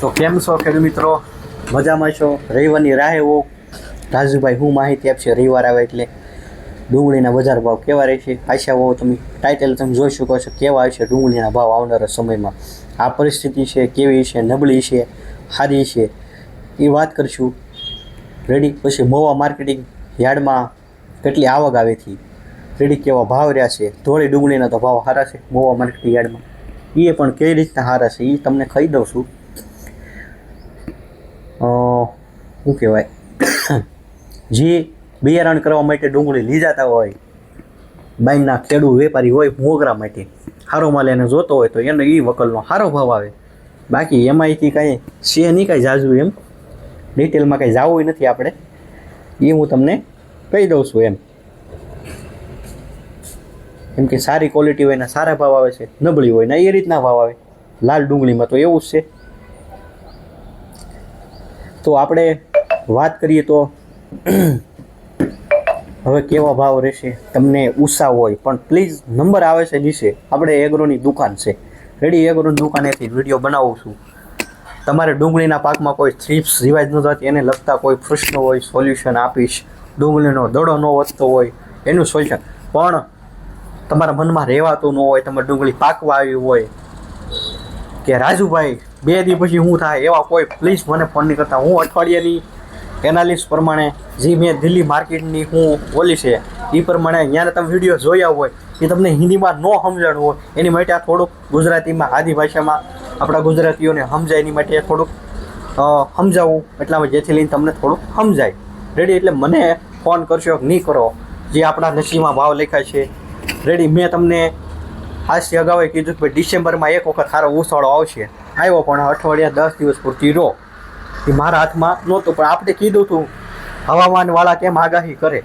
તો કેમ છો ખેડૂત મિત્રો? મજામાં છો? રવિવારની રાહે હો. રાજુભાઈ હું માહિતી આપશે રવિવાર આવે એટલે ડુંગળીના બજાર ભાવ કેવા રહેશે. આશા હો તમે ટાઇટલ તમે જોઈ શકો છો કેવા હશે ડુંગળીના ભાવ આવનારા સમયમાં. આ પરિસ્થિતિ છે કેવી છે, નબળી છે, સારી છે, એ વાત કરીશું. રેડી. પછી મહુવા માર્કેટિંગ યાર્ડમાં કેટલી આવક આવેથી, રેડી કેવા ભાવ રહ્યા છે. ધોળી ડુંગળીના તો ભાવ સારા છે મહુવા માર્કેટિંગ યાર્ડમાં. એ પણ કઈ રીતના સારા છે એ તમને કહી દઉં છું. શું કહેવાય, જે બિયારણ કરવા માટે ડુંગળી લઈ જતા હોય, બાઈના ખેડૂત વેપારી હોય મોગરા માટે સારો માલ એને જોતો હોય તો એને એ વકલનો સારો ભાવ આવે. બાકી એમાંયથી કાંઈ છે નહીં કાંઈ જાજુ, એમ ડિટેલમાં કાંઈ જાવું નથી આપણે, એ હું તમને કહી દઉં છું એમ કે સારી ક્વોલિટી હોય ને સારા ભાવ આવે છે, નબળી હોય ને એ રીતના ભાવ આવે. લાલ ડુંગળીમાં તો એવું જ છે. તો આપણે વાત કરીએ તો હવે કેવા ભાવ રહેશે તમને ઉત્સાહ હોય, પણ પ્લીઝ નંબર આવે છે નીચે. આપણે એગ્રોની દુકાન છે, રેડી એગ્રોની દુકાનેથી વિડીયો બનાવું છું. તમારે ડુંગળીના પાકમાં કોઈ થ્રીપ્સ રિવાજ ન થતી એને લગતા કોઈ પ્રશ્ન હોય સોલ્યુશન આપીશ. ડુંગળીનો દડો ન વધતો હોય એનું સોલ્યુશન. પણ તમારા મનમાં રહેવાતું ન હોય, તમારે ડુંગળી પાકવા આવી હોય કે રાજુભાઈ 2 દી પછી શું થાય, એવા કોઈ પ્લીઝ મને ફોન નહીં કરતા. હું અઠવાડિયાની એનાલિસ પ્રમાણે જે મેં દિલ્હી માર્કેટની હું બોલી છે એ પ્રમાણે અહીંયા તમે વિડીયો જોયા હોય એ તમને હિન્દીમાં ન સમજાણું હોય એની માટે આ થોડુંક ગુજરાતીમાં આદિ ભાષામાં આપણા ગુજરાતીઓને સમજાય એની માટે થોડુંક સમજાવું એટલામાં, જેથી લઈને તમને થોડુંક સમજાય. રેડી. એટલે મને ફોન કરશો કે નહીં કરો, જે આપણા નસીબમાં ભાવ લખાય છે. રેડી. મેં તમને આજથી અગાઉ કીધું કે ભાઈ ડિસેમ્બરમાં એક વખત સારો ઉછાળો આવશે, આવ્યો પણ અઠવાડિયા 10 દિવસ પૂરતી રહો. એ મારા હાથમાં નહોતું, પણ આપણે કીધું હતું હવામાનવાળા કેમ આગાહી કરે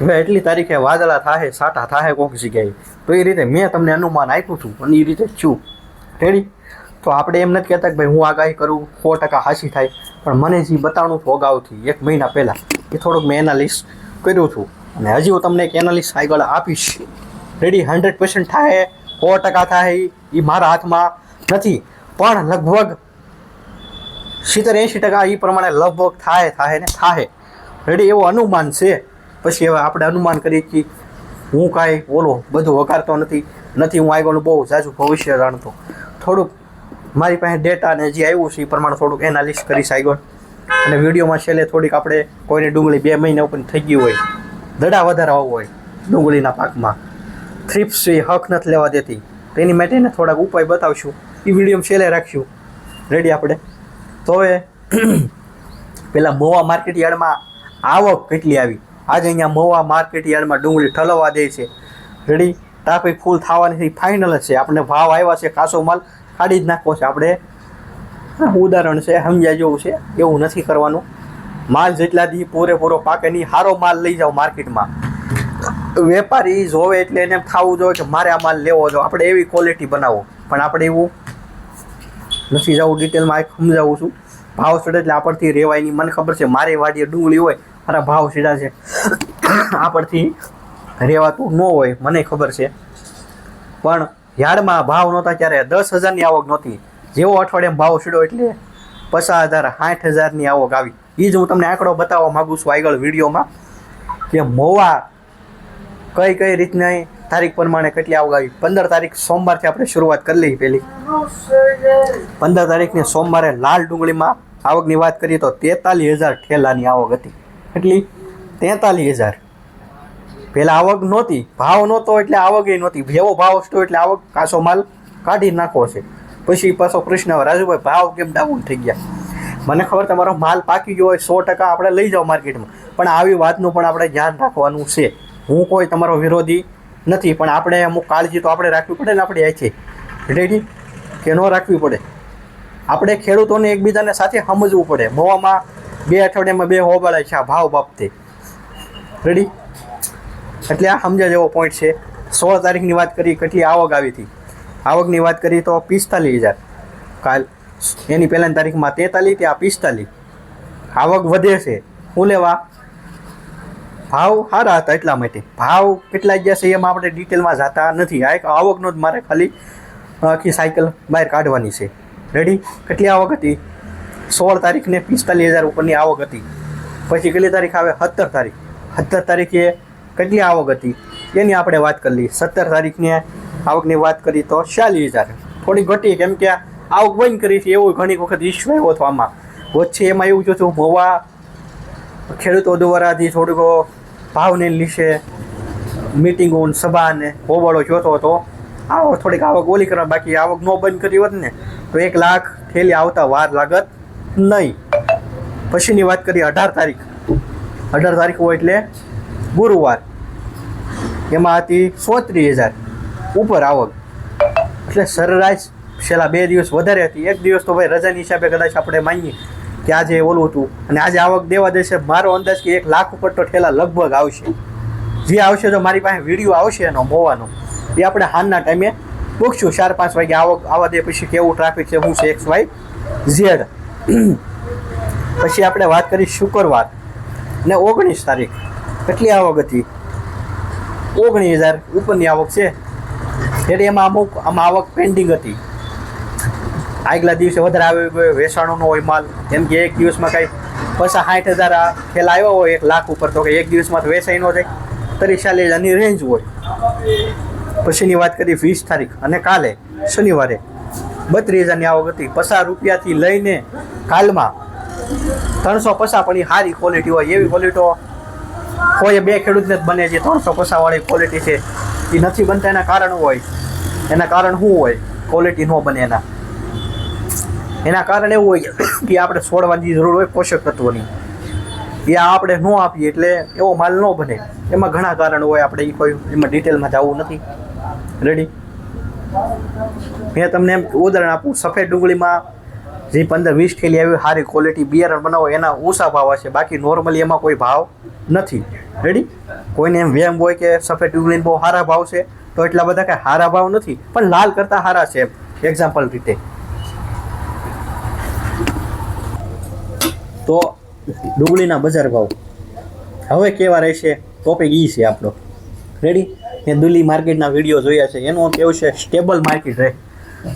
હવે એટલી તારીખે વાદળા થાય, સાટા થાય કોઈક જગ્યાએ, તો એ રીતે મેં તમને અનુમાન આપ્યું હતું અને એ રીતે છું. રેડી. તો આપણે એમ નથી કહેતા કે ભાઈ હું આગાહી કરું 100% હાસી થાય, પણ મને જે બતાવવાનું હતું અગાઉથી 1 મહિના પહેલાં એ થોડુંક મેં એનાલિસ કર્યું હતું અને હજી હું તમને એક એનાલિસ આગળ આપીશ. રેડી. 100% થાય 100% થાય એ મારા હાથમાં નથી, પણ લગભગ 70-80% એ પ્રમાણે લગભગ થાય ને થાય. રેડી. એવું અનુમાન છે. પછી હવે આપણે અનુમાન કરીએ કે હું કાંઈ બોલો બધું વઘારતો નથી હું આગળનું બહુ ઝાઝું ભવિષ્ય જાણતો. થોડુંક મારી પાસે ડેટા ને જે આવ્યું છે એ પ્રમાણે થોડુંક એનાલિસ કરીશ આગળ. અને વિડીયોમાં છેલ્લે થોડીક આપણે કોઈને ડુંગળી 2 મહિના ઉપર થઈ ગઈ હોય, દડા વધારા હોય ડુંગળીના પાકમાં, થ્રીપ્સ છે હક નથી લેવા દેતી, તો એની માટે એને થોડાક ઉપાય બતાવશું. એ વિડીયો છેલ્લે રાખશું. રેડી. આપણે તો હવે પહેલાં મહુવા માર્કેટ યાર્ડમાં આવક કેટલી આવી. આજે અહીંયા મહુવા માર્કેટ યાર્ડમાં ડુંગળી ઠલવવા દે છે. રેડી. ટ્રાફિક ફૂલ થવાની ફાઇનલ જ છે. આપણે ભાવ આવ્યા છે, કાચો માલ કાઢી જ નાખવો છે. આપણે ઉદાહરણ છે, સમજ્યા જેવું છે, એવું નથી કરવાનું. માલ જેટલા દી પૂરેપૂરો પાકે નહીં, સારો માલ લઈ જાઓ માર્કેટમાં. વેપારી જોવે એટલે એને થવું જોઈએ કે મારે આ માલ લેવો જોઈએ, આપણે એવી ક્વોલિટી બનાવો. પણ આપણે એવું નથી જવું. ડિટેલમાં સમજાવું છું. ભાવ ચડે એટલે આપણથી રહેવાય નહીં. મને ખબર છે મારી વાડીએ ડુંગળી હોય, મારા ભાવ સીધા છે, આપણથી રહેવાતું ન હોય, મને ખબર છે. પણ યાર્ડમાં ભાવ નહોતા ત્યારે 10,000ની આવક નહોતી. જેવો અઠવાડિયામાં ભાવ સીડો એટલે 50,000 60,000ની આવક આવી. એ જ હું તમને આંકડો બતાવવા માગું છું આગળ વિડીયોમાં કે મહુવા કઈ રીતની તારીખ પ્રમાણે કેટલી આવક આવી. 15 તારીખ સોમવારથી આપણે શરૂઆત કરી લઈએ. પહેલી 15 તારીખને સોમવારે લાલ ડુંગળીમાં આવકની વાત કરીએ તો 43,000 ઠેલાની આવક હતી. એટલી 43,000. પહેલાં આવક નહોતી, ભાવ નહોતો એટલે આવક એ નહોતી. જેવો ભાવ હતો એટલે આવક, કાચો માલ કાઢી નાખવો છે. પછી પાછો પ્રશ્ન આવે રાજુભાઈ ભાવ કેમ ડાઉન થઈ ગયા. મને ખબર તમારો માલ પાકી ગયો હોય 100% આપણે લઈ જાઓ માર્કેટમાં, પણ આવી વાતનું પણ આપણે ધ્યાન રાખવાનું છે. હું કોઈ તમારો વિરોધી નથી, પણ આપણે અમુક કાળજી તો આપણે રાખવી પડે ને. આપણે છે રેડી કે ન રાખવી પડે. આપણે ખેડૂતોને એકબીજાને સાથે સમજવું પડે. મહુવામાં 2 અઠવાડિયામાં 2 હોબાળા છે આ ભાવ બાબતે. રેડી. એટલે આ સમજ્યા જેવો પોઈન્ટ છે. 16 તારીખની વાત કરી કેટલી આવક આવી હતી. આવકની વાત કરી તો 45,000. કાલ એની પહેલાંની તારીખમાં 43 ત્યાં 45. આવક વધે છે. શું લેવા? ભાવ સારા હતા એટલા માટે. ભાવ કેટલા ગયા છે એમાં આપણે ડિટેલમાં જતા નથી. આ એક આવકનો જ મારે ખાલી આખી સાયકલ બહાર કાઢવાની છે. રેડી? કેટલી આવક હતી? 16 તારીખને 45,000 ઉપરની આવક હતી. પછી કેટલી તારીખ આવે? 17 તારીખ. 17 તારીખે કેટલી આવક હતી એની આપણે વાત કરી લઈએ. 17 તારીખની આવકની વાત કરી તો 46,000. થોડી ઘટી, કેમ કે આવક બંધ કરી છે એવું ઘણી વખત ઇશ્યુ આવ્યો હતો આમાં વચ્ચે. એમાં એવું જોતું મોવા ખેડૂતો દ્વારાથી થોડુંક ભાવને લીધે મિટિંગો સભા અને હોબાળો જોતો હતો. આવક થોડીક આવક ઓલી કરવા, બાકી આવક ન બંધ કરી હોત ને તો 1 લાખ થેલી આવતા વાર લાગત નહીં. પછીની વાત કરીએ 18 તારીખ. 18 તારીખ હોય એટલે ગુરુવાર. એમાં હતી 37,000 ઉપર આવક. એટલે સરેરાશ છેલ્લા 2 દિવસ વધારે હતી. એક દિવસ તો ભાઈ રજાની હિસાબે કદાચ આપણે માનીએ કે આજે ઓલું હતું, અને આજે આવક દેવા દેશે મારો અંદાજ કે 1 લાખ ઉપર તો ઠેલા લગભગ આવશે. જે આવશે તો મારી પાસે વિડીયો આવશે એનો મોવાનો, એ આપણે હાલના ટાઈમે મૂકશું 4-5 વાગે. આવક આવવા દે પછી કેવું ટ્રાફિક છે, શું છે, XYZ. પછી આપણે વાત કરી શુક્રવાર ને 19 તારીખ. કેટલી આવક હતી? 19,000 ઉપરની આવક છે. એટલે એમાં આમાં આવક પેન્ડિંગ હતી. આગલા દિવસે વધારે આવી ગયો, વેચાણોનો હોય માલ. કેમ કે એક દિવસમાં કાંઈ 50-60,000 થેલા આવ્યો હોય 1 લાખ ઉપર, તો કે એક દિવસમાં તો વેચાઈ ન જાય. 43,000ની રેન્જ હોય. પછીની વાત કરી 20 તારીખ અને કાલે શનિવારે 32,000ની આવક હતી. 50 રૂપિયાથી લઈને કાલમાં 350, પણ એ સારી ક્વોલિટી હોય. એવી ક્વોલિટી કોઈ 2 ખેડૂતને જ બને છે 350 વાળી ક્વોલિટી છે. એ નથી બનતા એના કારણ હોય. એના કારણ શું હોય ક્વોલિટી ન બને એના કારણ એવું હોય કે આપણે છોડવાની જરૂર હોય પોષક તત્વોની. એ આપણે ન આપીએ એટલે એવો માલ ન બને. એમાં ઘણા કારણો હોય, આપણે એ કોઈ એમાં ડિટેલમાં જવું નથી. રેડી? મેં તમને એમ ઉદાહરણ આપું. સફેદ ડુંગળીમાં જે 15-20 થેલી આવી સારી ક્વોલિટી બિયારણ બનાવો એના ઓછા ભાવ હશે, બાકી નોર્મલી એમાં કોઈ ભાવ નથી. રેડી? કોઈને એમ વેમ હોય કે સફેદ ડુંગળીને બહુ સારા ભાવ છે, તો એટલા બધા કાંઈ સારા ભાવ નથી, પણ લાલ કરતાં સારા છે. એક્ઝામ્પલ રીતે તો ડુંગળીના બજાર ભાવ હવે કેવા રહેશે, ટોપિક એ છે આપણો. રેડી? મેં દિલ્હી માર્કેટના વિડીયો જોયા છે. એનું કેવું છે, સ્ટેબલ માર્કેટ રહે.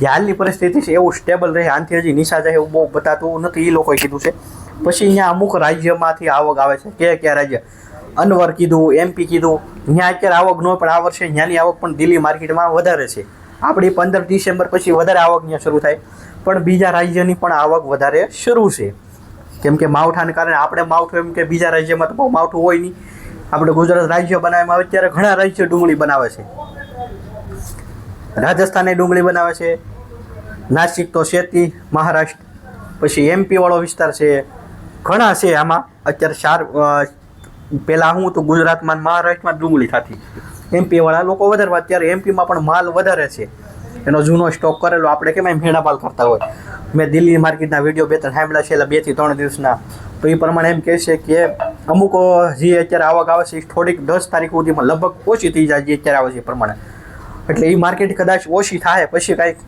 જે હાલની પરિસ્થિતિ છે એવું સ્ટેબલ રહે. આનાથી હજી નીચા જાય એવું બહુ બતાતું નથી, એ લોકોએ કીધું છે. પછી અહીંયા અમુક રાજ્યમાંથી આવક આવે છે. કયા રાજ્ય? અનવર કીધું, MP કીધું. ત્યાં અત્યારે આવક ન, પણ આ વર્ષે ત્યાંની આવક પણ દિલ્હી માર્કેટમાં વધારે છે. આપણી 15 ડિસેમ્બર પછી વધારે આવક ત્યાં શરૂ થાય, પણ બીજા રાજ્યની પણ આવક વધારે શરૂ છે. કેમ કે માવઠાને કારણે આપણે માવઠું, એમ કે બીજા રાજ્યમાં તો બહુ માવઠું હોય નહીં. આપણે ગુજરાત રાજ્ય બનાવવામાં આવે ત્યારે ઘણા રાજ્યો ડુંગળી બનાવે છે. રાજસ્થાને ડુંગળી બનાવે છે, નાસિક તો શેતી, મહારાષ્ટ્ર, પછી MP વાળો વિસ્તાર છે, ઘણા છે. આમાં અત્યારે પહેલાં હું તો ગુજરાતમાં મહારાષ્ટ્રમાં ડુંગળી થતી, MP વાળા લોકો વધારે. અત્યારે MPમાં પણ માલ વધારે છે, એનો જૂનો સ્ટોક કરેલો. આપણે કેમ એમ ભેડા માલ કરતા હોય. મેં દિલ્હી માર્કેટના વિડીયો 2-3 સાંભળ્યા છેલ્લા 2 થી 3 દિવસના. તો એ પ્રમાણે એમ કહે છે કે અમુક જે અત્યારે આવક આવે છે એ થોડીક 10 તારીખ સુધીમાં લગભગ ઓછી થઈ જાય જે અત્યારે આવે છે એ પ્રમાણે. એટલે એ માર્કેટ કદાચ ઓછી થાય પછી કાંઈક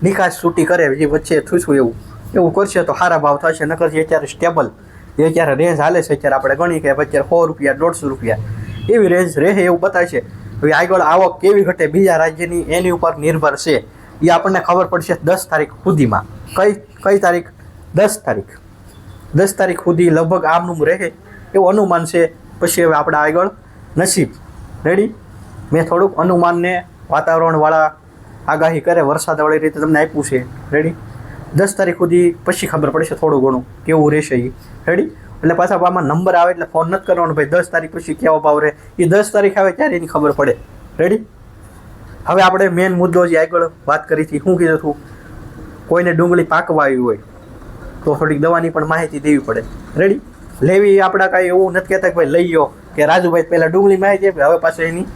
નિકાસ છૂટી કરે, જે વચ્ચે થયું એવું કરશે તો સારા ભાવ થશે. નકર જે અત્યારે સ્ટેબલ જે અત્યારે રેન્જ હાલે છે, અત્યારે આપણે ગણી કે અત્યારે 100 રૂપિયા 150 રૂપિયા એવી રેન્જ રહે એવું બતાવે છે. હવે આગળ આવક કેવી ઘટે બીજા રાજ્યની એની ઉપર નિર્ભર છે. એ આપણને ખબર પડશે 10 તારીખ સુધીમાં. કઈ તારીખ? 10 તારીખ. 10 તારીખ સુધી લગભગ આમનું રહે એવું અનુમાન છે. પછી હવે આપણે આગળ નસીબ. રેડી? મેં થોડુંક અનુમાનને વાતાવરણવાળા આગાહી કરે વરસાદવાળી રીતે તમને આપ્યું છે. રેડી? 10 તારીખ સુધી પછી ખબર પડશે થોડું ઘણું કેવું રહેશે એ. રેડી? એટલે પાછા આમાં નંબર આવે એટલે ફોન નથી કરવાનો ભાઈ 10 તારીખ પછી કેવો ભાવ રહે. એ 10 તારીખ આવે ત્યારે એની ખબર પડે. રેડી? હવે આપણે મેઇન મુદ્દો જે આગળ વાત કરી હતી, શું કીધું હતું, કોઈને ડુંગળી પાકવા આવી હોય તો થોડીક દવાની પણ માહિતી દેવી પડે. રેડી? લેવી આપણે કાંઈ એવું નથી કહેતા કે ભાઈ લઈ લો, કે રાજુભાઈ પહેલાં ડુંગળી માહિતી આપે હવે પાછું એની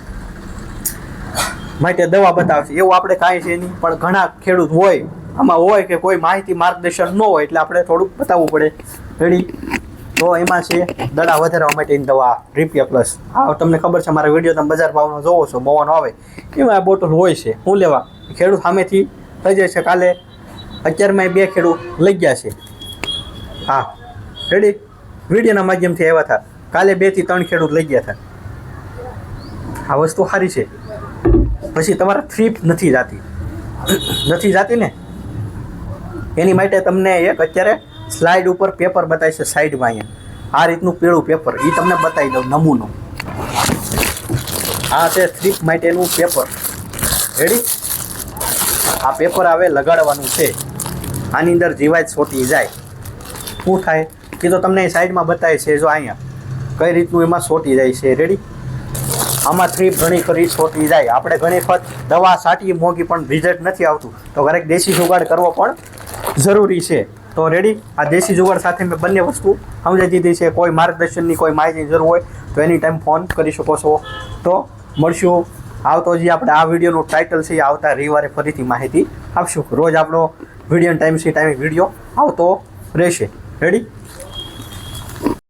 માટે દવા બતાવશે, એવું આપણે કાંઈ છે નહીં. પણ ઘણા ખેડૂત હોય આમાં હોય કે કોઈ માહિતી માર્ગદર્શન ન હોય એટલે આપણે થોડુંક બતાવવું પડે. રેડી? તો એમાં છે દડા વધારવા માટેની દવા રીપિયા પ્લસ. હા, તમને ખબર છે મારા વિડીયો તમે બજાર ભાવનો જોવો છો, મોવાનો આવે એમાં આ બોટલ હોય છે. હું લેવા ખેડૂત સામેથી થઈ જાય છે. કાલે અત્યારમાં 2 ખેડૂત લઈ ગયા છે. હા, રેડી? વિડીયોના માધ્યમથી આવ્યા હતા. કાલે 2 થી 3 ખેડૂત લઈ ગયા હતા. આ વસ્તુ સારી છે. પછી તમારા થ્રીપ નથી જાતી ને એની માટે તમને એક અત્યારે સ્લાઇડ ઉપર પેપર બતાવી છે સાઈડમાં અહીંયા આ રીતનું પીળું પેપર એ તમને બતાવી દઉં નમૂનો. આ છે સ્ટ્રીપ માટેનું પેપર. રેડી? આ પેપર આવે લગાડવાનું છે. આની અંદર જીવાત છોટી જાય. શું થાય એ તો તમને સાઈડમાં બતાવે છે. જો અહીંયા કઈ રીતનું એમાં છોટી જાય છે. રેડી? આમાં થ્રીપ ઘણી ખરી છોટી જાય. આપણે ઘણી વખત દવા છાંટીએ મોંઘી પણ રિઝલ્ટ નથી આવતું તો ઘરે દેશી જુગાડ કરવો પણ જરૂરી છે. તો રેડી? આ દેશી જુગાડ સાથે મેં બંને વસ્તુ સમજાવી દીધી છે. કોઈ માર્ગદર્શનની કોઈ માહિતીની જરૂર હોય તો એની ટાઈમ ફોન કરી શકો છો. તો મળશું આવતો જે આપણે આ વિડીયોનું ટાઇટલ છે એ આવતા રવિવારે ફરીથી માહિતી આપશું. રોજ આપણો વિડીયો ટાઈમ વિડીયો આવતો રહેશે. રેડી?